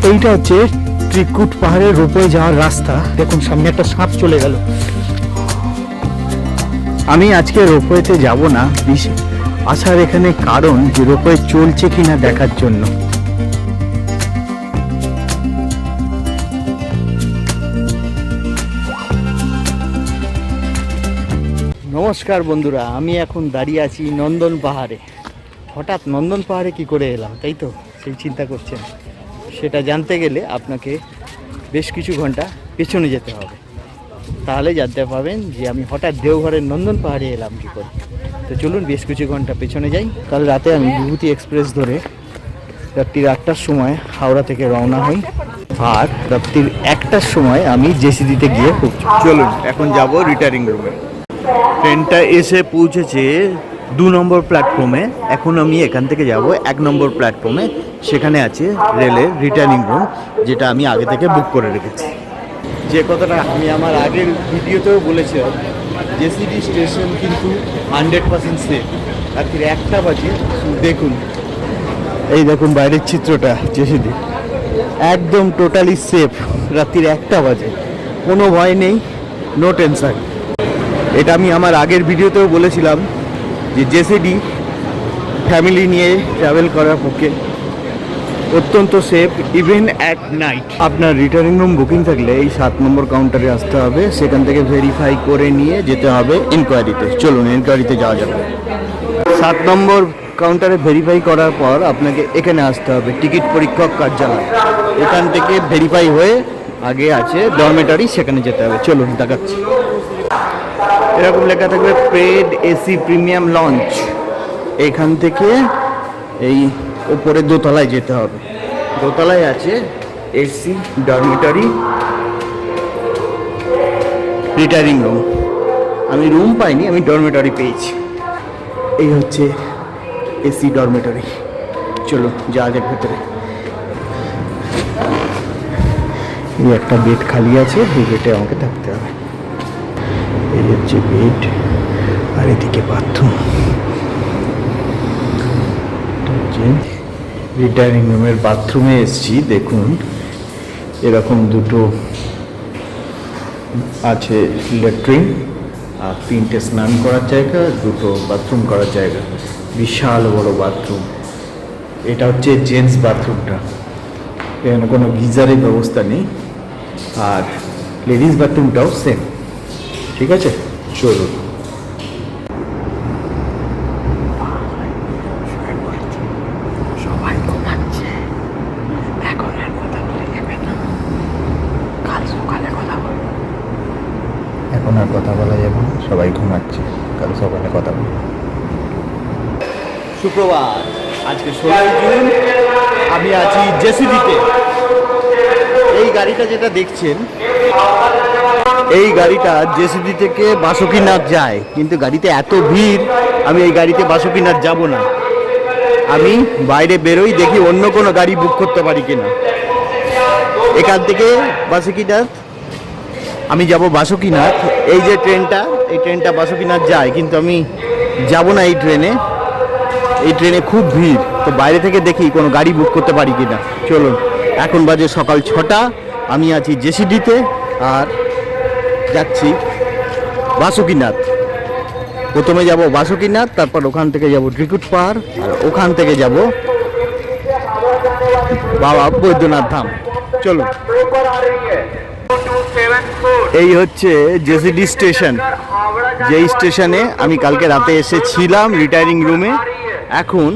এইটা হচ্ছে ত্রিকুট পাহাড়ের রোপওয়ে যাওয়ার রাস্তা। দেখুন সামনে একটা সাপ চলে গেল। আমি আজকে রোপওয়েতে যাব না, আসার এখানে কারণ যে রোপওয়ে চলছে কিনা দেখার জন্য। নমস্কার বন্ধুরা, আমি এখন দাঁড়িয়ে আছি নন্দন পাহাড়ে। হঠাৎ নন্দন পাহাড়ে কি করে এলাম, তাই তো সেই চিন্তা করছেন। সেটা জানতে গেলে আপনাকে বেশ কিছু ঘন্টা পেছনে যেতে হবে, তাহলে জানতে পাবেন যে আমি হঠাৎ দেওঘরের নন্দন পাহাড়ে এলাম কী করে। তো চলুন বেশ কিছু ঘন্টা পেছনে যাই। কাল রাতে আমি বিভূতি এক্সপ্রেস ধরে রাত্রির 8টার সময় হাওড়া থেকে রওনা হই, আর রাত্রির 1টার সময় আমি জেসিডিতে গিয়ে পৌঁছি। চলুন এখন যাব রিটার্নিং রুমে। ট্রেনটা এসে পৌঁছেছে 2 নম্বর প্ল্যাটফর্মে। এখন আমি এখান থেকে যাব 1 নম্বর প্ল্যাটফর্মে। সেখানে আছে রেলের রিটার্নিং রুম, যেটা আমি আগে থেকে বুক করে রেখেছি। যে কথাটা আমি আমার আগের ভিডিওতেও বলেছিলাম, জেসিডি স্টেশন কিন্তু 100% সেফ। রাত্রির 1টা বাজে, দেখুন এই দেখুন বাইরের চিত্রটা। জেসিডি একদম টোটালি সেফ। রাত্রির 1টা বাজে, কোনো ভয় নেই, নো টেনশন। এটা আমি আমার আগের ভিডিওতেও বলেছিলাম যে জেসিডি ফ্যামিলি নিয়ে ট্রাভেল করার পক্ষে অত্যন্ত সেফ, ইভেন অ্যাট নাইট। আপনার রিটার্নিং রুম বুকিং থাকলে এই 7 নম্বর কাউন্টারে আসতে হবে। সেখান থেকে ভেরিফাই করে নিয়ে যেতে হবে ইনকোয়ারিতে। চলুন ইনকোয়ারিতে যাওয়া যাবে। 7 নম্বর কাউন্টারে ভেরিফাই করার পর আপনাকে এখানে আসতে হবে, টিকিট পরীক্ষক কার্যালয়। এখান থেকে ভেরিফাই হয়ে আগে আছে ডরমেটারি, সেখানে যেতে হবে। চলুন দেখাচ্ছি। এরকম লেখা থাকবে পেড এসি প্রিমিয়াম লঞ্চ। এখান থেকে এই ওপরে দোতলায় যেতে হবে। দোতলায় আছে এসি ডরমেটারি রিটার্নিং রুম। আমি রুম পাইনি, আমি ডরমেটারি পেয়েছি। এই হচ্ছে এসি ডরমেটারি। চলো যাওয়া যাক ভেতরে। এই একটা বেড খালি আছে, এই বেডে আমাকে থাকতে হবে। এই হচ্ছে বেড, আর এদিকে বাথরুম। রিটার্নিং রুমের বাথরুমে এসেছি। দেখুন এরকম দুটো আছে ল্যাট্রিন, আর 3টে স্নান করার জায়গা, 2টো বাথরুম করার জায়গা। বিশাল বড় বাথরুম। এটা হচ্ছে জেন্টস বাথরুমটা। এখানে কোনো গিজারের ব্যবস্থা নেই। আর লেডিস বাথরুমটাও সেম। ঠিক আছে, চলুন। সবাই ঘুমাচ্ছে, এখন আর কথা বলে যাবে না, কাল সকালে কথা বলবো। এখন আর কথা বলা যাবে না, সবাই ঘুমাচ্ছে, কাল সকালে কথা বলবো। সুপ্রভাত, আজকে 16 জুন। আমি আছি জেসিডিতে। এই গাড়িটা যেটা দেখছেন, এই গাড়িটা জেসিডি থেকে বাসুকিনাথ যায়, কিন্তু গাড়িতে এত ভিড়, আমি এই গাড়িতে বাসুকিনাথ যাব না। আমি বাইরে বেরোই, দেখি অন্য কোনো গাড়ি বুক করতে পারি কিনা। এখান থেকে বাসুকিনাথ আমি যাব বাসুকিনাথ। এই যে ট্রেনটা, এই ট্রেনটা বাসুকিনাথ যায়, কিন্তু আমি যাব না এই ট্রেনে। এই ট্রেনে খুব ভিড়, তো বাইরে থেকে দেখি কোনো গাড়ি বুক করতে পারি কিনা। চলুন, এখন বাজে সকাল 6টা। আমি আছি জেসিডিতে আর যাচ্ছি বাসুকিনাথ। প্রথমে যাব বাসুকিনাথ, তারপর ওখান থেকে যাব ত্রিকুট পাহাড়, আর ওখান থেকে যাব বাবা বৈদ্যনাথ ধাম। চলুন। এই হচ্ছে জেসিডি স্টেশন, যেই স্টেশনে আমি কালকে রাতে এসেছিলাম রিটার্নিং রুমে। এখন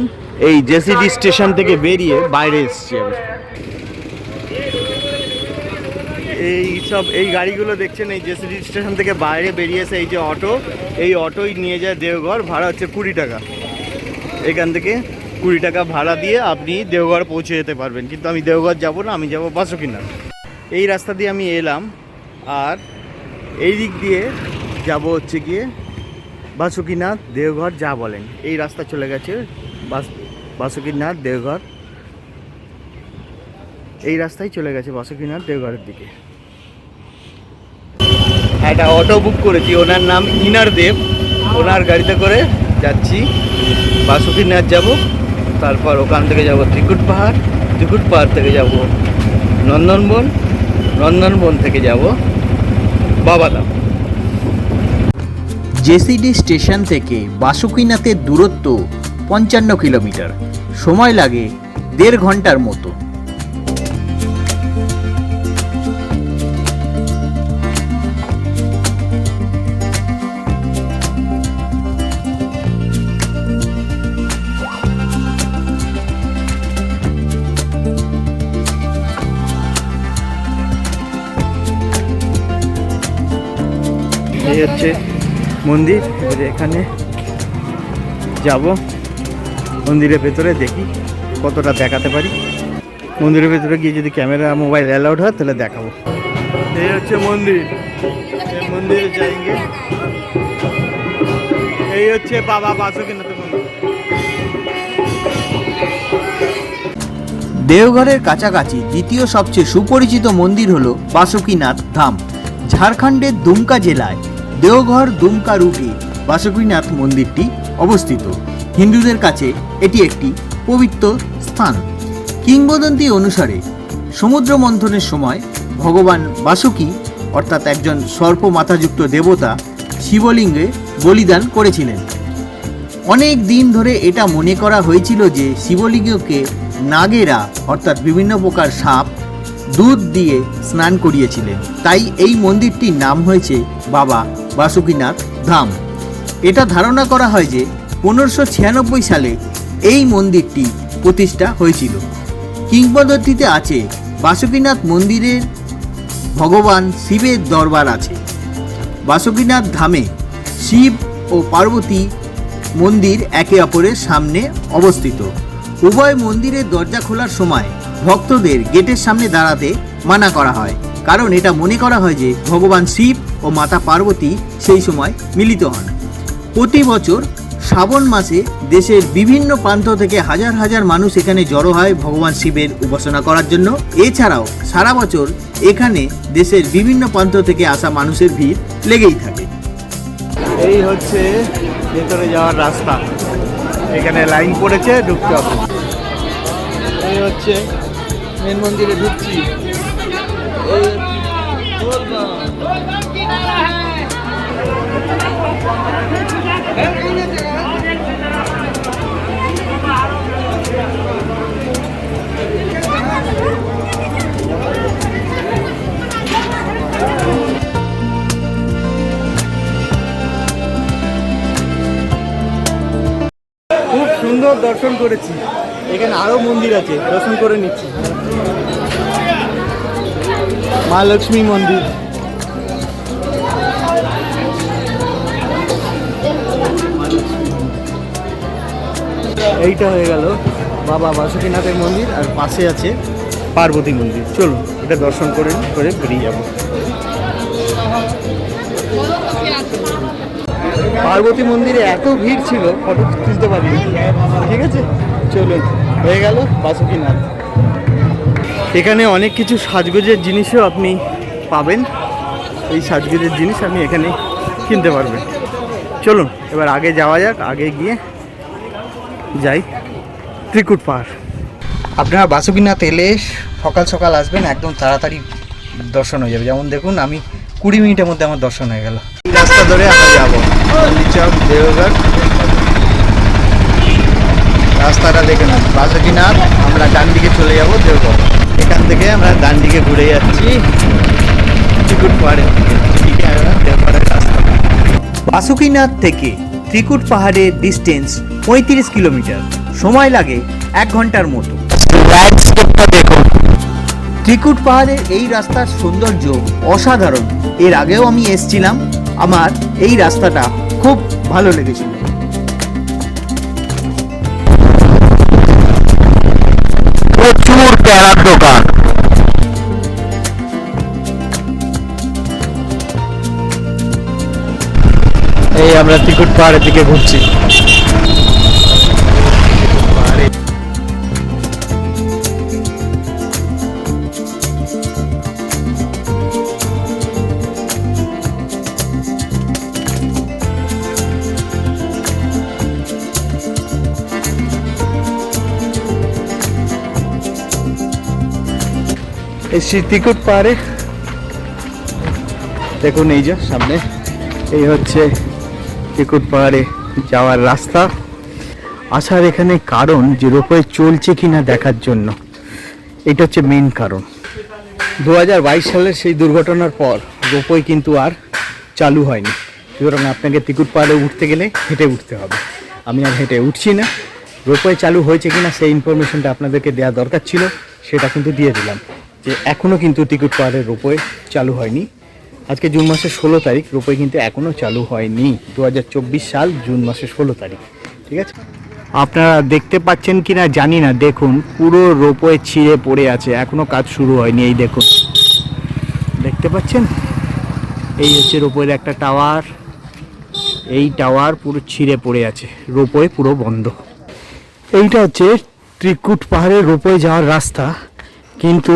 এই জেসিডি স্টেশন থেকে বেরিয়ে বাইরে এসেছি আমি। এই গাড়িগুলো দেখছেন, এই জেসিডি স্টেশন থেকে বাইরে বেরিয়েছে এই যে অটো, এই অটোই নিয়ে যায় দেওঘর। ভাড়া হচ্ছে 20 টাকা। এখান থেকে 20 টাকা ভাড়া দিয়ে আপনি দেওঘর পৌঁছে যেতে পারবেন। কিন্তু আমি দেওঘর যাব না, আমি যাব বাসুকিনাথ। এই রাস্তা দিয়ে আমি এলাম, আর এই দিক দিয়ে যাব হচ্ছে গিয়ে বাসুকিনাথ দেওঘর, যা বলেন। এই রাস্তা চলে গেছে বাসুকিনাথ দেওঘর। এই রাস্তায় চলে গেছে বাসুকিনাথ দেওঘরের দিকে। একটা অটো বুক করেছি, ওনার নাম ইনার দেব। ওনার গাড়িতে করে যাচ্ছি বাসুকিনাথ যাব, তারপর ওখান থেকে যাব ত্রিকুট পাহাড়, ত্রিকুট পাহাড় থেকে যাব নন্দনবন, নন্দনবন থেকে যাব বাবাধাম। জেসিডি স্টেশন থেকে বাসুকিনাথের দূরত্ব 55 কিলোমিটার, সময় লাগে 1.5 ঘন্টার মতো। এই হচ্ছে মন্দির। এবারে এখানে যাব, মন্দিরের ভেতরে দেখি কতটা দেখাতে পারি। মন্দিরের ভেতরে গিয়ে যদি ক্যামেরা মোবাইল অ্যালাউড হয় তাহলে দেখাবো। এই হচ্ছে মন্দির, এই মন্দিরে যাইঙ্গে। এই হচ্ছে বাবা বাসুকিনাথের মন্দির। দেওঘরের কাছাকাছি দ্বিতীয় সবচেয়ে সুপরিচিত মন্দির হলো বাসুকিনাথ ধাম। ঝাড়খণ্ডের দুমকা জেলায় দেওঘর দুমকা রুটে বাসুকিনাথ মন্দিরটি অবস্থিত। হিন্দুদের কাছে এটি একটি পবিত্র স্থান। কিংবদন্তি অনুসারে সমুদ্র মন্থনের সময় ভগবান বাসুকি অর্থাৎ একজন সর্প মাথাযুক্ত দেবতা শিবলিঙ্গে বলিদান করেছিলেন। অনেক দিন ধরে এটা মনে করা হয়েছিল যে শিবলিঙ্গকে নাগেরা অর্থাৎ বিভিন্ন প্রকার সাপ দুধ দিয়ে স্নান করিয়েছিলেন, তাই এই মন্দিরটির নাম হয়েছে বাবা বাসুকিনাথ ধাম। এটা ধারণা করা হয় যে 1596 সালে এই মন্দিরটি প্রতিষ্ঠা হয়েছিল। কিংবদন্তিতে আছে বাসুকিনাথ মন্দিরের ভগবান শিবের দরবার আছে। বাসুকিনাথ ধামে শিব ও পার্বতী মন্দির একে অপরের সামনে অবস্থিত। উভয় মন্দিরের দরজা খোলার সময় ভক্তদের গেটের সামনে দাঁড়াতে মানা করা হয়, কারণ এটা মনে করা হয় যে ভগবান শিব ও মাতা পার্বতী সেই সময় মিলিত হন। প্রতি বছর শ্রাবণ মাসে দেশের বিভিন্ন প্রান্ত থেকে হাজার হাজার মানুষ এখানে জড়ো হয় ভগবান শিবের উপাসনা করার জন্য। এছাড়াও সারা বছর এখানে দেশের বিভিন্ন প্রান্ত থেকে আসা মানুষের ভিড় লেগেই থাকে। এই হচ্ছে ভেতরে যাওয়ার রাস্তা, এখানে লাইন পড়েছে, ঢুকতে হবে। এই হচ্ছে মেন মন্দিরে ঢুকছি। খুব সুন্দর দর্শন করেছি। এখানে আরো মন্দির আছে, দর্শন করে নিচ্ছি। মা লক্ষ্মী মন্দির, এইটা হয়ে গেল বাবা বাসুকিনাথের মন্দির, আর পাশে আছে পার্বতী মন্দির। চলুন এটা দর্শন করে বেরিয়ে যাব। পার্বতী মন্দিরে এত ভিড় ছিল ফটো তুলতে পারিনি। ঠিক আছে, চলুন, হয়ে গেল বাসুকিনাথ। এখানে অনেক কিছু সাজগোজের জিনিসও আপনি পাবেন। এই সাজগোজের জিনিস আপনি এখানে কিনতে পারবেন। চলুন এবার আগে যাওয়া যাক, আগে গিয়ে যাই ত্রিকুট পাহাড়। আপনারা বাসুকিনাথ এলে সকাল সকাল আসবেন, একদম তাড়াতাড়ি দর্শন হয়ে যাবে। যেমন দেখুন আমি 20 মিনিটের মধ্যে আমার দর্শন হয়ে গেল। রাস্তা ধরে আমরা যাবো চক দেওঘর। রাস্তাটা দেখে না, বাসুকিনাথ, আমরা ডান দিকে চলে যাবো দেওঘর। এখান থেকে আমরা ডান দিকে ঘুরে যাচ্ছি ত্রিকুট পাহাড়ের দিকে। দেওঘরের রাস্তা বাসুকিনাথ থেকে ত্রিকুট পাহাড়ের ডিস্টেন্স 35 কিলোমিটার, সময় লাগে 1 ঘন্টার মতো। দেখুন ত্রিকুট পাহাড়ের এই রাস্তার সৌন্দর্য অসাধারণ। এর আগেও আমি এসেছিলাম, আমার এই রাস্তাটা খুব ভালো লেগেছিল। প্রচুর প্যারার দোকান। এই আমরা ত্রিকুট পাহাড়ের দিকে ঘুরছি। এসছি ত্রিকুট পাহাড়ে। দেখুন এই যে সামনে, এই হচ্ছে ত্রিকুট পাহাড়ে যাওয়ার রাস্তা। আসার এখানে কারণ যে রোপওয়ে চলছে কিনা দেখার জন্য, এটা হচ্ছে মেইন কারণ। 2022 সালের সেই দুর্ঘটনার পর রোপওয়ে কিন্তু আর চালু হয়নি, সুতরাং আপনাকে ত্রিকুট পাহাড়ে উঠতে গেলে হেঁটে উঠতে হবে। আমি আর হেঁটে উঠছি না। রোপওয়ে চালু হয়েছে কিনা সেই ইনফরমেশনটা আপনাদেরকে দেওয়া দরকার ছিল, সেটা কিন্তু দিয়ে দিলাম, যে এখনও কিন্তু ত্রিকুট পাহাড়ের রোপওয়ে চালু হয়নি। আজকে জুন মাসের 16 তারিখ, রোপওয়ে কিন্তু এখনও চালু হয়নি। 2024 সাল জুন মাসের 16 তারিখ, ঠিক আছে। আপনারা দেখতে পাচ্ছেন কি না জানি না, দেখুন পুরো রোপওয়ে ছিঁড়ে পড়ে আছে, এখনও কাজ শুরু হয়নি। এই দেখুন, দেখতে পাচ্ছেন, এই হচ্ছে রোপওয়ের একটা টাওয়ার। এই টাওয়ার পুরো ছিঁড়ে পড়ে আছে, রোপওয়ে পুরো বন্ধ। এইটা হচ্ছে ত্রিকুট পাহাড়ের রোপওয়ে যাওয়ার রাস্তা, কিন্তু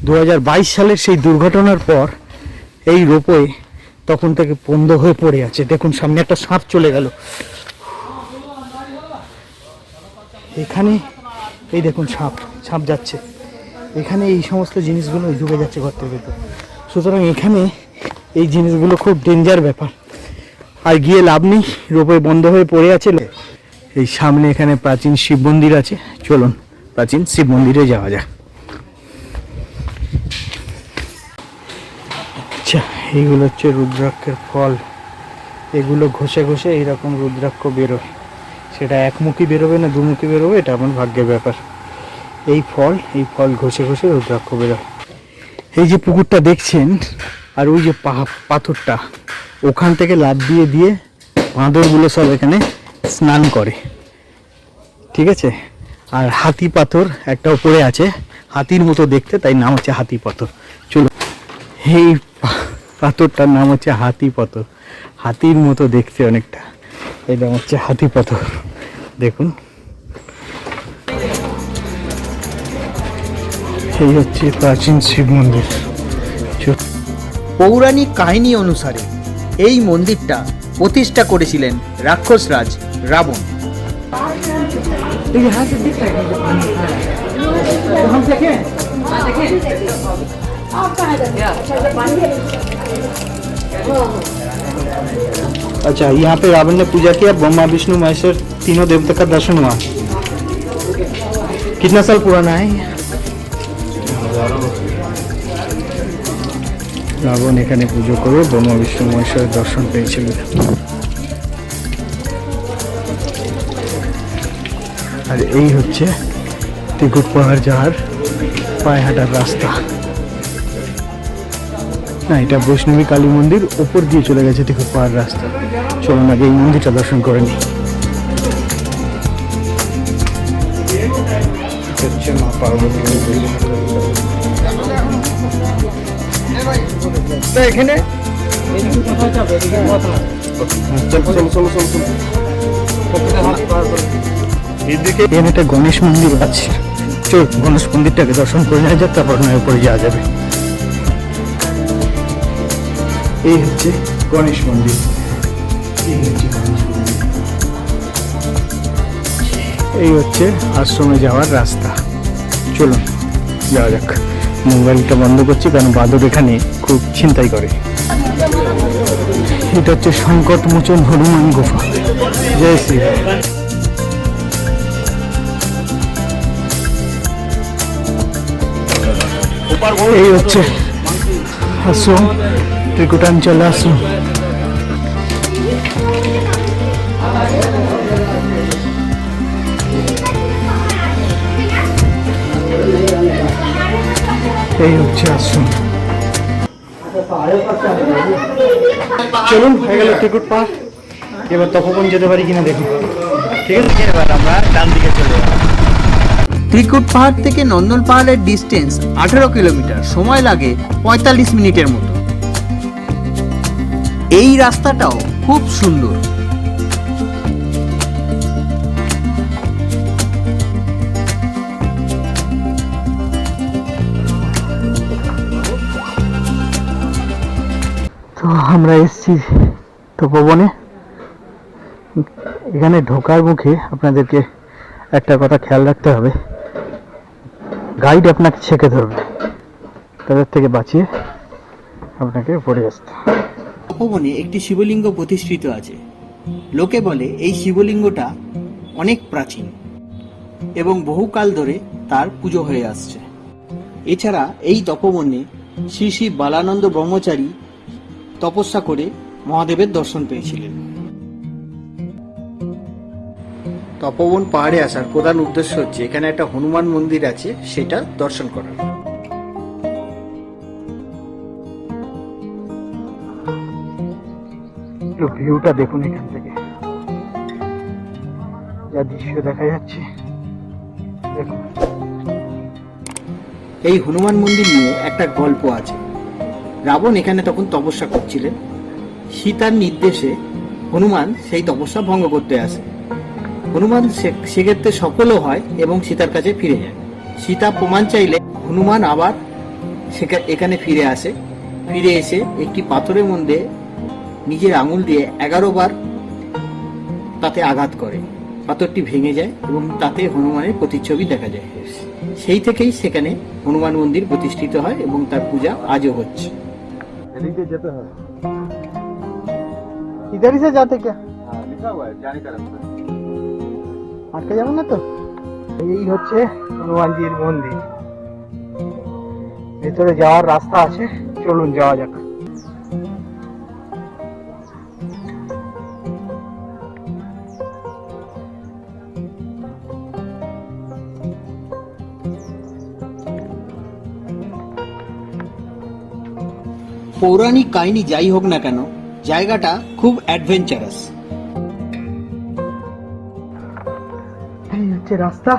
2022 সালের সেই দুর্ঘটনার পর এই রোপওয়ে তখন থেকে বন্ধ হয়ে পড়ে আছে। দেখুন সামনে একটা সাপ চলে গেল এখানে, এই দেখুন সাপ সাপ যাচ্ছে এখানে, এই সমস্ত জিনিসগুলো ঢুকে যাচ্ছে ঘর থেকে। সুতরাং এখানে এই জিনিসগুলো খুব ডেঞ্জার ব্যাপার, আর গিয়ে লাভ নেই, রোপওয়ে বন্ধ হয়ে পড়ে আছে। এই সামনে এখানে প্রাচীন শিব মন্দির আছে, চলুন প্রাচীন শিব মন্দিরে যাওয়া যাক। আচ্ছা, এইগুলো হচ্ছে রুদ্রাক্ষের ফল, এগুলো ঘষে ঘষে এইরকম রুদ্রাক্ষ বেরোয়। সেটা একমুখী বেরোবে না দুমুখী বেরোবে, এটা আমার ভাগ্যের ব্যাপার। এই ফল ঘষে ঘষে রুদ্রাক্ষ বেরোয়। এই যে পুকুরটা দেখছেন, আর ওই যে পাথরটা, ওখান থেকে লাফ দিয়ে দিয়ে বাঁদরগুলো সব এখানে স্নান করে, ঠিক আছে। আর হাতি পাথর একটা উপরে আছে, হাতির মতো দেখতে, তাই নাম হচ্ছে হাতি পাথর। চলো, এই পাথরটার নাম হচ্ছে হাতি পাথর, হাতির মতো দেখতে অনেকটা, এই নাম হচ্ছে হাতি পাথর। দেখুন, এই হচ্ছে প্রাচীন শিব মন্দির। পৌরাণিক কাহিনী অনুসারে এই মন্দিরটা প্রতিষ্ঠা করেছিলেন রাক্ষসরাজ রাবণ। अच्छा, यहाँ पे रावण ने पूजा किया, ब्रह्मा विष्णु महेश्वर तीनों देवता का दर्शन हुआ। कितना साल पुराना है? রাবণ এখানে পুজো করে ব্রহ্মা বিষ্ণু মহেশ্বরের দর্শন পেয়েছিল। আর এই হচ্ছে ত্রিকুট পাহাড় যাওয়ার পায়ে হাঁটার রাস্তা। না, এটা বৈষ্ণবী কালী মন্দির, ওপর দিয়ে চলে গেছে ত্রিকুট পাহাড় রাস্তা। চলুন আগে এই মন্দিরটা দর্শন করে নিই। হচ্ছে মা পার্বতী মন্দির। এখানে একটা গণেশ মন্দির আছে, চল গণেশ মন্দিরটাকে দর্শন করে নেওয়া যাক, তারপর নয় উপরে যাওয়া যাবে। এই হচ্ছে গণেশ মন্দির, এই হচ্ছে আশ্রমে যাওয়ার রাস্তা। চলুন যাওয়া যাক। মোবাইলটা বন্ধ করছি কারণ বাদর এখানে খুব ছিনতাই করে। এটা হচ্ছে সংকট মোচন হনুমান গুফা। জয় শ্রী রাম। এই হচ্ছে আশ্রম, ত্রিকুটাঞ্চল আশ্রম। এই হচ্ছে আশ্রম। চলুন, হয়ে গেল ত্রিকুট পাহাড়। এবার তপবন যেতে পারি কিনা দেখুন, ঠিক আছে। এবার আমরা ডান দিকে চলে যাব। ত্রিকুট পাহাড় থেকে নন্দন পাহাড়ের ডিস্টেন্স 18 কিলোমিটার, সময় লাগে 45 মিনিটের মতো। এই রাস্তাটাও খুব সুন্দর। তো আমরা এসেছি তপবনে। এখানে ঢোকার মুখে আপনাদেরকে একটা কথা খেয়াল রাখতে হবে, গাইড আপনাকে ছেঁকে ধরবে। তাদের থেকে বাঁচিয়ে আপনাকে উপরে আসতে। তপবনে একটি শিবলিঙ্গ প্রতিষ্ঠিত আছে। লোকে বলে এই শিবলিঙ্গটা অনেক প্রাচীন এবং বহুকাল ধরে তার পুজো হয়ে আসছে। এছাড়া এই তপবনে শ্রী শ্রী বালানন্দ ব্রহ্মচারী তপস্যা করে মহাদেবের দর্শন পেয়েছিলেন। তপবন পাহাড়ে আসার প্রধান উদ্দেশ্য হচ্ছে এখানে একটা হনুমান মন্দির আছে, সেটা দর্শন করা। ভিউটা দেখুন এখান থেকে, যা দৃশ্য দেখা যাচ্ছে দেখুন। এই হনুমান মন্দির নিয়ে একটা গল্প আছে। রাবণ এখানে তখন তপস্যা করছিলেন। সীতার নির্দেশে হনুমান সেই তপস্যা ভঙ্গ করতে আসে। হনুমান সেক্ষেত্রে সফলও হয় এবং সীতার কাছে ফিরে যায়। সীতা প্রমাণ চাইলে হনুমান আবার এখানে ফিরে আসে। ফিরে এসে একটি পাথরের মধ্যে নিজের আঙুল দিয়ে 11 বার তাতে আঘাত করে। পাথরটি ভেঙে যায় এবং তাতে হনুমানের প্রতিচ্ছবি দেখা যায়। সেই থেকেই সেখানে হনুমান মন্দির প্রতিষ্ঠিত হয় এবং তার পূজা আজও হচ্ছে। इधर ही से जाते क्या? लिखा हुआ है जाने का रास्ता। আটকে যাবো না তো? এই হচ্ছে হনুমানজির মন্দির। ভেতরে যাওয়ার রাস্তা আছে, চলুন যাওয়া যাক। পৌরাণিক কাহিনী যাই হোক না কেন, জায়গাটা খুব অ্যাডভেঞ্চারাস। এই হচ্ছে রাস্তা।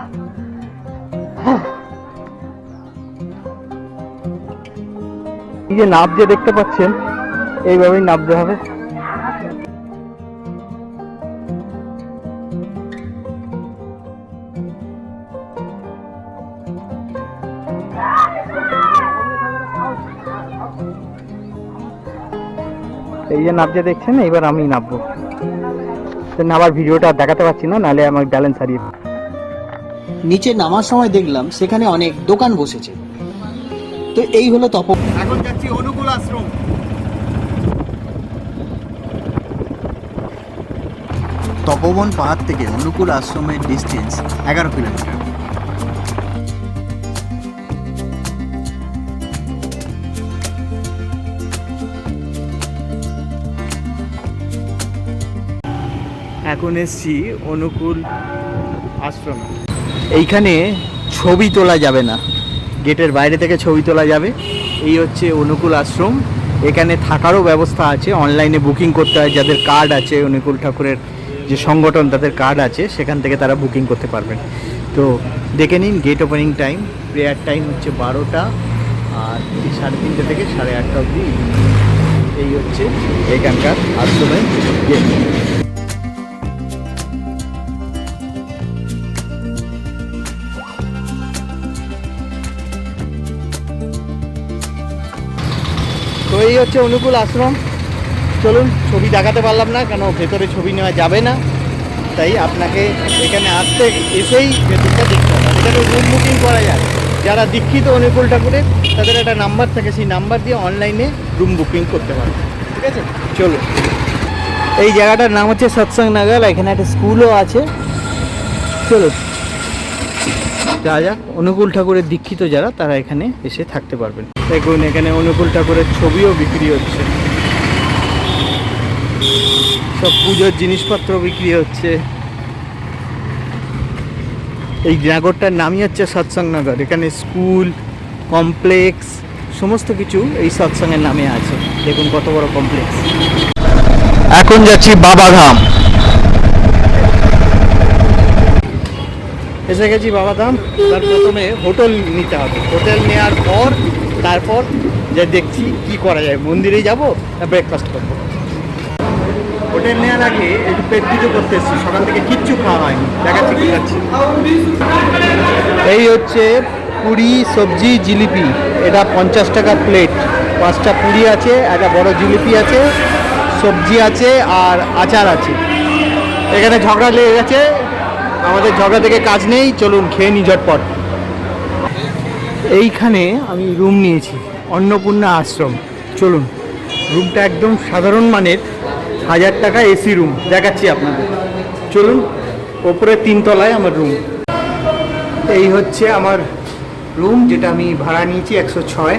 এই যে নাব যে দেখতে পাচ্ছেন, এইভাবেই নাবতে হবে। এই যে নাবতে দেখছেন, এবার আমি নাববো। নামার ভিডিওটা দেখাতে পারছি না, নাহলে আমার ব্যালেন্স হারিয়ে। নিচে নামার সময় দেখলাম সেখানে অনেক দোকান বসেছে। তো এই হলো এখন যাচ্ছি অনুকূল আশ্রম। তপবন পাহাড় থেকে অনুকূল আশ্রমের ডিস্টেন্স 11 কিলোমিটার। এখন এসছি অনুকূল আশ্রম। এইখানে ছবি তোলা যাবে না, গেটের বাইরে থেকে ছবি তোলা যাবে। এই হচ্ছে অনুকূল আশ্রম। এখানে থাকারও ব্যবস্থা আছে, অনলাইনে বুকিং করতে হয়। যাদের কার্ড আছে, অনুকূল ঠাকুরের যে সংগঠন তাদের কার্ড আছে, সেখান থেকে তারা বুকিং করতে পারবেন। তো দেখে নিন, gate opening time, prayer time হচ্ছে 12টা, আর 3:30 থেকে 8:30 অবধি। এই হচ্ছে এখানকার আশ্রমের গেট। তো এই হচ্ছে অনুকূল আশ্রম। চলুন, ছবি দেখাতে পারলাম না কেন ভেতরে ছবি নেওয়া যাবে না, তাই আপনাকে এখানে আসতে এসেই ভেতরটা দেখতে হবে। এখানে রুম বুকিং করা যায়। যারা দীক্ষিত অনুকূল ঠাকুরের, তাদের একটা নাম্বার থাকে, সেই নাম্বার দিয়ে অনলাইনে রুম বুকিং করতে পারবে। ঠিক আছে, চলুন। এই জায়গাটার নাম হচ্ছে সৎসঙ্গ নগর। এখানে একটা স্কুলও আছে। চলুন যা যাক। অনুকূল ঠাকুরের দীক্ষিত যারা, তারা এখানে এসে থাকতে পারবেন। দেখুন, এখানে অনুকূল ঠাকুরের ছবিও বিক্রি হচ্ছে, সব পুজোর জিনিসপত্র বিক্রি হচ্ছে। এই নগরটার নামই হচ্ছে সৎসঙ্গ নগর। এখানে স্কুল, কমপ্লেক্স, সমস্ত কিছু এই সৎসঙ্গের নামে আছে। দেখুন কত বড় কমপ্লেক্স। এখন যাচ্ছি বাবাধাম। এসে গেছি বাবাধাম। তার প্রথমে হোটেল নিতে হবে। হোটেল নেওয়ার পর তারপর যে দেখছি কি করা যায়, মন্দিরে যাব না ব্রেকফাস্ট করবো। হোটেল নেওয়ার আগে একটু পেট পুজো করতে এসেছি। সকাল থেকে কিচ্ছু খাওয়া হয়নি, দেখাচ্ছি কি খাচ্ছি। এই হচ্ছে পুরি, সবজি, জিলিপি। এটা 50 টাকা প্লেট। 5টা পুরি আছে, একটা বড় জিলিপি আছে, সবজি আছে আর আচার আছে। এখানে ঝগড়া লেগে গেছে, আমাদের ঝগড়া থেকে কাজ নেই। চলুন খেয়ে নি ঝটপট। এইখানে আমি রুম নিয়েছি। অন্নপূর্ণা আশ্রম। চলুন, রুমটা একদম সাধারণ মানের, 1000 টাকা এসি রুম দেখাচ্ছি আপনাদের। চলুন, ওপরে 3 তলায় আমার রুম। এই হচ্ছে আমার রুম, যেটা আমি ভাড়া নিয়েছি 106।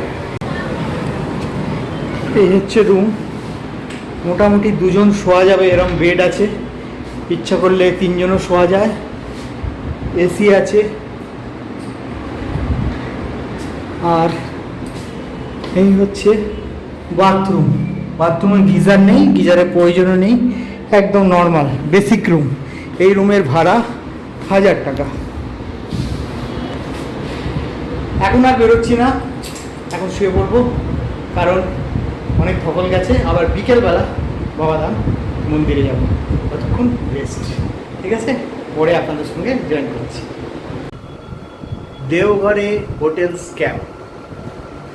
এই হচ্ছে রুম, মোটামুটি 2 জন শোয়া যাবে এরকম বেড আছে, ইচ্ছা করলে 3 জনও শোয়া যায়। এসি আছে। আর এই হচ্ছে বাথরুম। বাথরুমে গিজার নেই, গিজারের প্রয়োজনও নেই, একদম নর্মাল বেসিক রুম। এই রুমের ভাড়া 1000 টাকা। এখন আর বেরোচ্ছি না, এখন শুয়ে পড়বো, কারণ অনেক ধকল গেছে। আবার বিকেলবেলা বাবাধাম মন্দিরে যাব, ততক্ষণ রেস্ট। ঠিক আছে, পরে আপনাদের সঙ্গে জয়েন করছি। দেওঘরে হোটেল স্ক্যাম।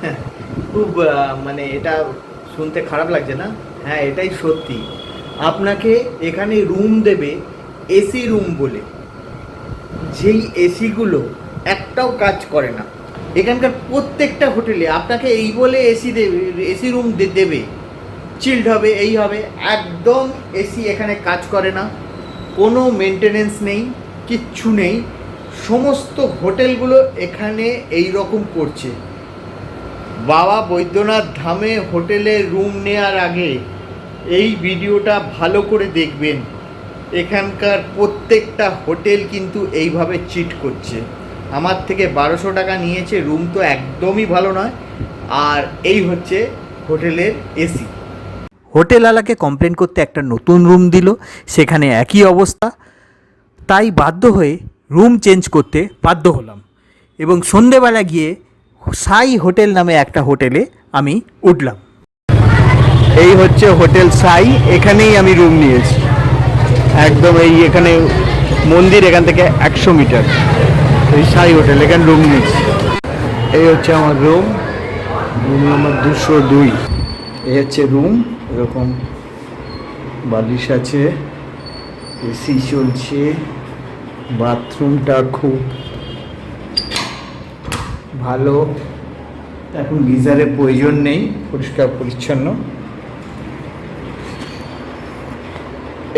হ্যাঁ, খুব মানে এটা শুনতে খারাপ লাগছে না? হ্যাঁ, এটাই সত্যি। আপনাকে এখানে রুম দেবে এসি রুম বলে, যেই এসিগুলো একটাও কাজ করে না। এখানকার প্রত্যেকটা হোটেলে আপনাকে এই বলে এসি দেবে, এসি রুম দেবে, চিল্ড হবে, এই হবে। একদম এসি এখানে কাজ করে না, কোনো মেনটেনেন্স নেই, কিচ্ছু নেই। সমস্ত হোটেলগুলো এখানে এই রকম করছে। বাবা বৈদ্যনাথ ধামে হোটেলে রুম নেওয়ার আগে এই ভিডিওটা ভালো করে দেখবেন। এখানকার প্রত্যেকটা হোটেল কিন্তু এইভাবে চিট করছে। আমার থেকে 1200 টাকা নিয়েছে, রুম তো একদমই ভালো নয়। আর এই হচ্ছে হোটেলের এসি। হোটেলওয়ালাকে কমপ্লেন করতে একটা নতুন রুম দিল, সেখানে একই অবস্থা। তাই বাধ্য হয়ে রুম চেঞ্জ করতে বাধ্য হলাম এবং সন্ধেবেলা গিয়ে সাই হোটেল নামে একটা হোটেলে আমি উঠলাম। এই হচ্ছে হোটেল সাই, এখানেই আমি রুম নিয়েছি। একদম এই এখানে মন্দির, এখান থেকে 100 মিটার এই সাই হোটেল, এখানে রুম নিয়েছি। এই হচ্ছে আমার রুম, রুম নম্বর 202। এই হচ্ছে রুম, এরকম বালিশ আছে, এসি চলছে, বাথরুমটা খুব ভালো, এখন গিজারের প্রয়োজন নেই, পরিষ্কার পরিচ্ছন্ন।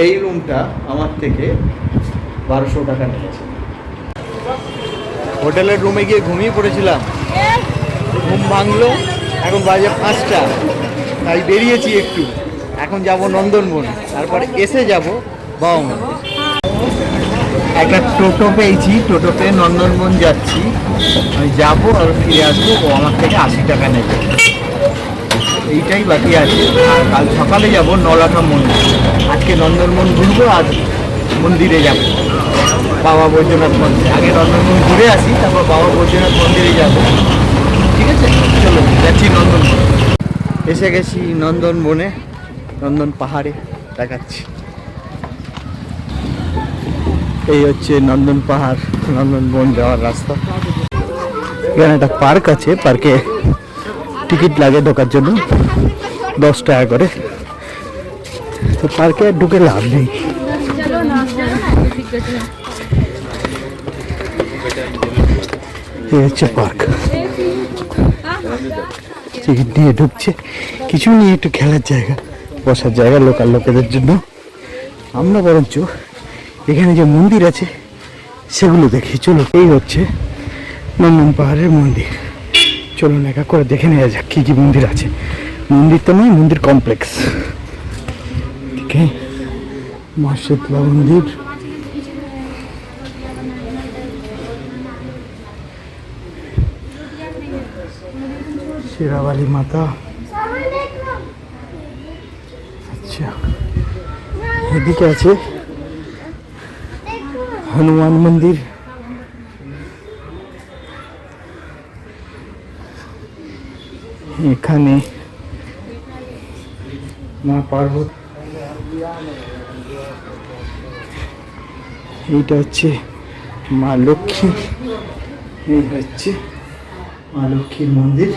এই রুমটা আমার থেকে 1200 টাকা নিয়েছে। হোটেলের রুমে গিয়ে ঘুমিয়ে পড়েছিলাম, ঘুম ভাঙলো, এখন বাজে 5টা, তাই বেরিয়েছি একটু। এখন যাব নন্দনবন, তারপর এসে যাব বাবা মন্দির। একটা টোটো পেয়েছি, টোটো পেয়ে নন্দনবন যাচ্ছি। আমি যাবো আর ফিরে আসবো, ও আমার থেকে 80 টাকা নেবে। এইটাই বাকি আছে। আর কাল সকালে যাব নলাখা মন্দির। আজকে নন্দনবন ঘুরবো আর মন্দিরে যাব, বাবা বৈদ্যনাথ মন্দির। আগে নন্দনবন ঘুরে আসি, তারপর বাবা বৈদ্যনাথ মন্দিরে যাব। ঠিক আছে, চলো যাচ্ছি নন্দনবন। এসে গেছি নন্দনবনে, নন্দন পাহাড়ে দেখাচ্ছি। এই হচ্ছে নন্দন পাহাড়, নন্দনবন যাওয়ার রাস্তা। এখানে একটা পার্ক আছে, পার্কে টিকিট লাগে ঢোকার জন্য, 10 টাকা করে। তো পার্কে আর ঢুকে লাভ নেই। এই হচ্ছে পার্ক, টিকিট নিয়ে ঢুকছে। কিছু নিয়ে একটু খেলার জায়গা, বসার জায়গা লোকাল লোকেদের জন্য। আমরা বরঞ্চ এখানে যে মন্দির আছে সেগুলো দেখি। চলো, এই হচ্ছে নন্দন পাহাড়ের মন্দির। চলুন এক এক করে দেখে নেওয়া যাক কী কী মন্দির আছে। মন্দির তো নয়, মন্দির কমপ্লেক্স। ঠিক আছে, মা শীতলা মন্দির, शेरावाली माता। আচ্ছা, এদিকে আছে হনুমান মন্দির। এখানে মা পার্বতী। এইটা হচ্ছে মা লক্ষ্মী। এই হচ্ছে মা লক্ষ্মীর মন্দির।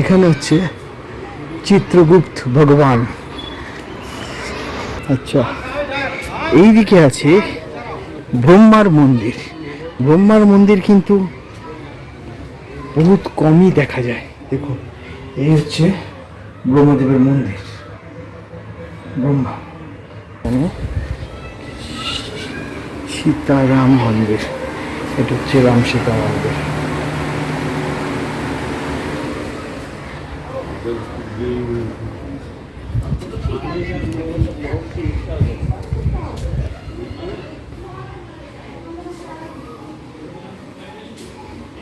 এখানে হচ্ছে চিত্রগুপ্ত ভগবান। আচ্ছা, এইদিকে আছে ব্রহ্মার মন্দির। ব্রহ্মার মন্দির কিন্তু বহুত কমই দেখা যায়। দেখুন, এই হচ্ছে ব্রহ্মদেবের মন্দির, ব্রহ্মা। এখানে সীতারাম মন্দির, এটা হচ্ছে রাম সীতা মন্দির।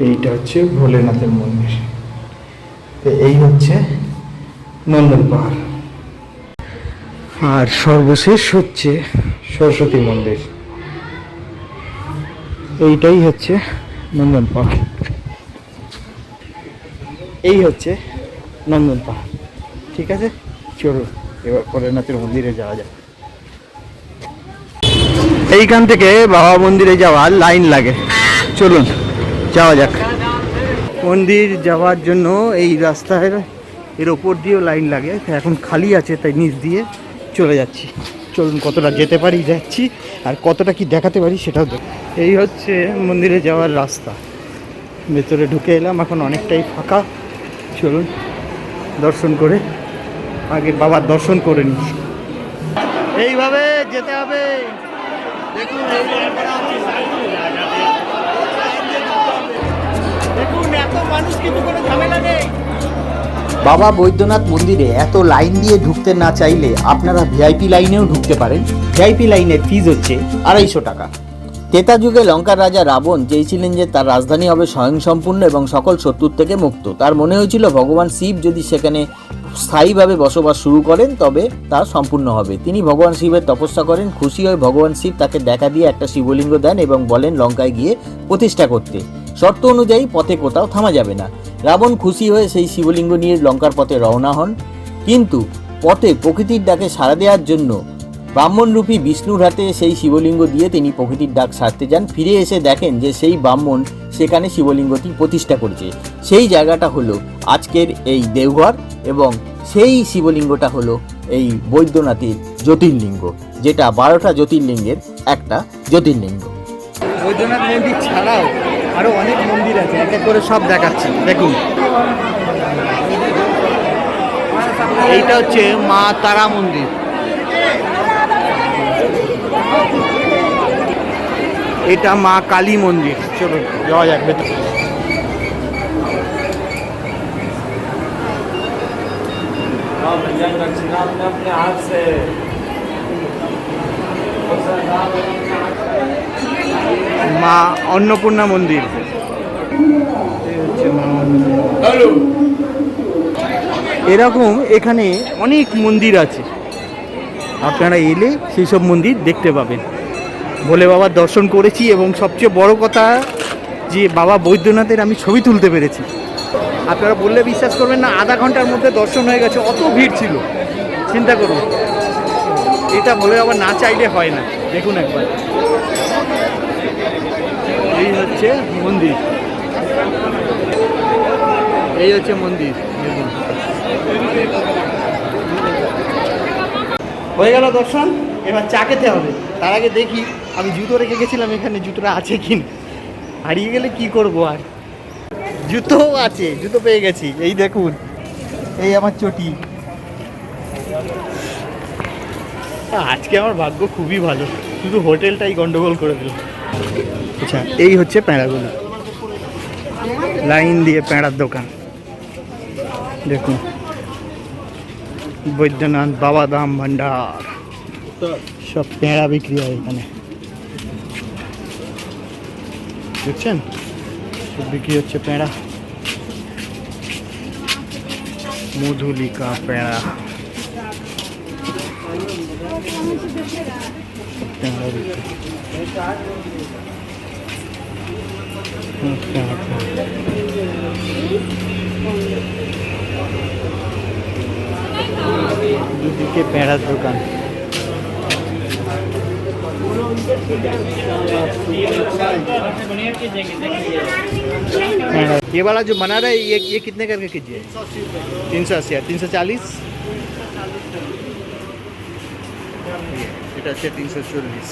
এইটা হচ্ছে ভোলেনাথের মন্দির। তো এই হচ্ছে নন্দন পাহাড়। আর সর্বশেষ হচ্ছে সরস্বতী মন্দির। এইটাই হচ্ছে নন্দন পাহাড়। এই হচ্ছে নন্দন পাহাড়। ঠিক আছে, চলুন এবার ভোলেনাথের মন্দিরে যাওয়া যাক। এইখান থেকে বাবা মন্দিরে যাওয়ার লাইন লাগে, চলুন যাওয়া যাক। মন্দির যাওয়ার জন্য এই রাস্তায় এর ওপর দিয়েও লাইন লাগে, এখন খালি আছে তাই নিচ দিয়ে চলে যাচ্ছি। চলুন কতটা যেতে পারি যাচ্ছি, আর কতটা কি দেখাতে পারি সেটাও দেখ। এই হচ্ছে মন্দিরে যাওয়ার রাস্তা। ভেতরে ঢুকে এলাম, এখন অনেকটাই ফাঁকা। চলুন দর্শন করে, আগে বাবার দর্শন করে নিই। এইভাবে যেতে হবে। দেখুন দেখুন, এত মানুষ কিন্তু কোনো ঝামেলা নেই। বাবা বৈদ্যনাথ মন্দিরে এত লাইন দিয়ে ঢুকতে না চাইলে আপনারা ভিআইপি লাইনেও ঢুকতে পারেন। ভিআইপি লাইনের ফিজ হচ্ছে 250 টাকা। ত্রেতা যুগে লঙ্কার রাজা রাবণ চেয়েছিলেন যে তার রাজধানী হবে স্বয়ংসম্পূর্ণ এবং সকল শত্রুর থেকে মুক্ত। তার মনে হয়েছিল ভগবান শিব যদি সেখানে স্থায়ীভাবে বসবাস শুরু করেন তবে তা সম্পূর্ণ হবে। তিনি ভগবান শিবের তপস্যা করেন। খুশি হয়ে ভগবান শিব তাকে দেখা দিয়ে একটা শিবলিঙ্গ দেন এবং বলেন লঙ্কায় গিয়ে প্রতিষ্ঠা করতে। শর্ত অনুযায়ী পথে কোথাও থামা যাবে না। রাবণ খুশি হয়ে সেই শিবলিঙ্গ নিয়ে লঙ্কার পথে রওনা হন, কিন্তু পথে প্রকৃতির ডাকে সাড়া দেওয়ার জন্য ব্রাহ্মণরূপী বিষ্ণুর হাতে সেই শিবলিঙ্গ দিয়ে তিনি প্রকৃতির ডাক সারতে যান। ফিরে এসে দেখেন যে সেই ব্রাহ্মণ সেখানে শিবলিঙ্গটি প্রতিষ্ঠা করেছে। সেই জায়গাটা হলো আজকের এই দেওঘর, এবং সেই শিবলিঙ্গটা হলো এই বৈদ্যনাথের জ্যোতির্লিঙ্গ, যেটা 12টা জ্যোতির্লিঙ্গের একটা জ্যোতির্লিঙ্গ। বৈদ্যনাথ মন্দির ছাড়াও আরো অনেক মন্দির আছে, এক এক করে সব দেখাচ্ছি। দেখুন, এইটা হচ্ছে মা তারা মন্দির। এটা মা কালী মন্দির। চলো যাওয়া যাক ভেতরে। মা অন্নপূর্ণা মন্দির। এরকম এখানে অনেক মন্দির আছে, আপনারা এলে সেই সব মন্দির দেখতে পাবেন। ভোলে বাবার দর্শন করেছি, এবং সবচেয়ে বড় কথা যে বাবা বৈদ্যনাথের আমি ছবি তুলতে পেরেছি। আপনারা বললে বিশ্বাস করবেন না, আধা ঘন্টার মধ্যে দর্শন হয়ে গেছে, অত ভিড় ছিল। চিন্তা করুন, এটা ভোলে বাবা না চাইলে হয় না। দেখুন একবার, এই হচ্ছে মন্দির, এই হচ্ছে মন্দির। দেখুন, হয়ে গেল দর্শন, এবার চা খেতে হবে। তার আগে দেখি, আমি জুতো রেখে গেছিলাম এখানে, জুতোটা আছে কি না। হারিয়ে গেলে কি করব আর, জুতোও আছে, জুতো পেয়ে গেছি। এই দেখুন, এই আমার চটি। আজকে আমার ভাগ্য খুবই ভালো, শুধু হোটেলটাই গন্ডগোল করে দিল। আচ্ছা, এই হচ্ছে প্যাঁড়াগুলো, লাইন দিয়ে প্যাঁড়ার দোকান। দেখুন, বৈদ্যনাথ বাবা দাম ভান্ডার, সব পেঁড়া বিক্রি হয় এখানে। দেখছেন, সব বিক্রি হচ্ছে পেঁড়া। মধুলিকা পেঁড়া, পেঁড়া বিক্রি। দুদিকে পেঁড়ার দোকান। ये वाला जो बना रहा है, ये कितने करके कीजिए? 380, 340। এটা হচ্ছে 340।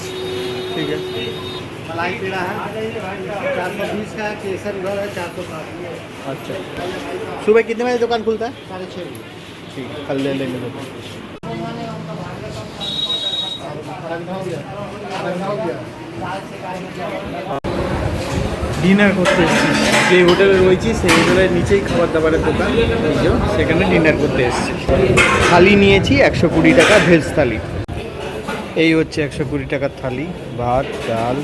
ঠিক আছে। मलाई पेड़ा है 420 का, केसर उधर है 460। अच्छा, सुबह कितने बजे दुकान खुलता है? 6:30 बजे। ठीक है, कल ले लेंगे दुकान। ডিনার করতে এসেছি, যে হোটেলে রয়েছি সেই হোটেলের নিচেই খাবার দাবারের দোকান, সেখানে ডিনার করতে এসেছি। থালি নিয়েছি 120 টাকা, ভেজ থালি। এই হচ্ছে 120 টাকার থালি, ভাত, ডাল,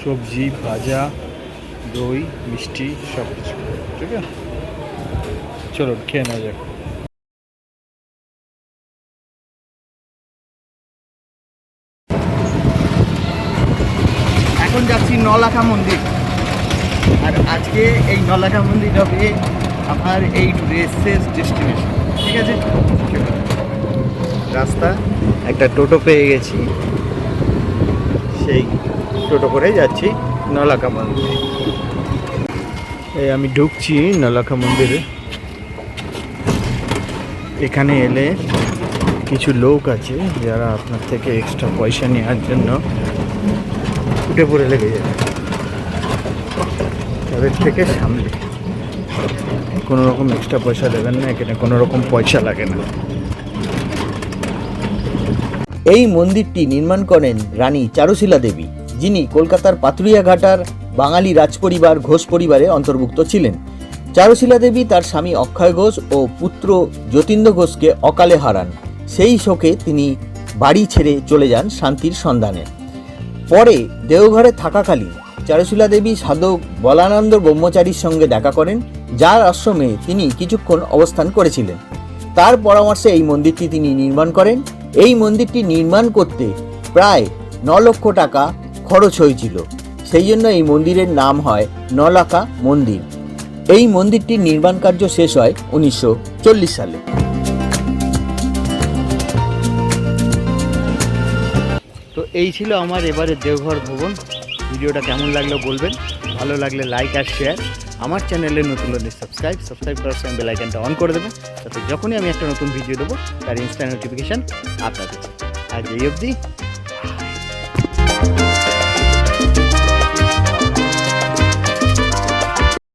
সবজি, ভাজা, দই, মিষ্টি সব কিছু। ঠিক আছে, চলো খেয়ে নেওয়া যাক। এখন যাচ্ছি নলাখা মন্দির, আর আজকে এই নলাখা মন্দির হবে আমার এই ট্যুরের শেষ ডেস্টিনেশন। ঠিক আছে, রাস্তা একটা টোটো পেয়ে গেছি, সেই টোটো করে যাচ্ছি নলাখা মন্দিরে। এই আমি ঢুকছি নলাখা মন্দিরে। এখানে এলে কিছু লোক আছে যারা আপনার থেকে এক্সট্রা পয়সা নেওয়ার জন্য উঠে পড়ে লেগে যাবে। তাদের থেকে সামনে কোনো রকম এক্সট্রা পয়সা দেবেন না, এখানে কোনো রকম পয়সা লাগে না। এই মন্দিরটি নির্মাণ করেন রানী চারুশীলা দেবী, যিনি কলকাতার পাথুরিয়াঘাটার বাঙালি রাজপরিবার ঘোষ পরিবারের অন্তর্ভুক্ত ছিলেন। চারুশীলা দেবী তার স্বামী অক্ষয় ঘোষ ও পুত্র যতীন্দ্র ঘোষকে অকালে হারান। সেই শোকে তিনি বাড়ি ছেড়ে চলে যান শান্তির সন্ধানে। পরে দেওঘরে থাকাকালীন চারুশীলা দেবী সাধক বলানন্দ ব্রহ্মচারীর সঙ্গে দেখা করেন, যার আশ্রমে তিনি কিছুক্ষণ অবস্থান করেছিলেন। তার পরামর্শে এই মন্দিরটি তিনি নির্মাণ করেন। এই মন্দিরটি নির্মাণ করতে প্রায় 9 লক্ষ টাকা খরচ হয়েছিল, সেই জন্য এই মন্দিরের নাম হয় নলাখা মন্দির। এই মন্দিরটির নির্মাণ কার্য শেষ হয় 1940 সালে। তো এই ছিল আমার এবারে দেওঘর ভ্রমণ। ভিডিওটা কেমন লাগলো বলবেন, ভালো লাগলে লাইক আর শেয়ার। আমার চ্যানেলে নতুন হলে সাবস্ক্রাইব করার সঙ্গে বেল আইকনটা অন করে দেবেন, তাতে যখনই আমি একটা নতুন ভিডিও দেবো তার ইনস্ট্যান্ট নোটিফিকেশান আপনার কাছে। আজ এই অবধি।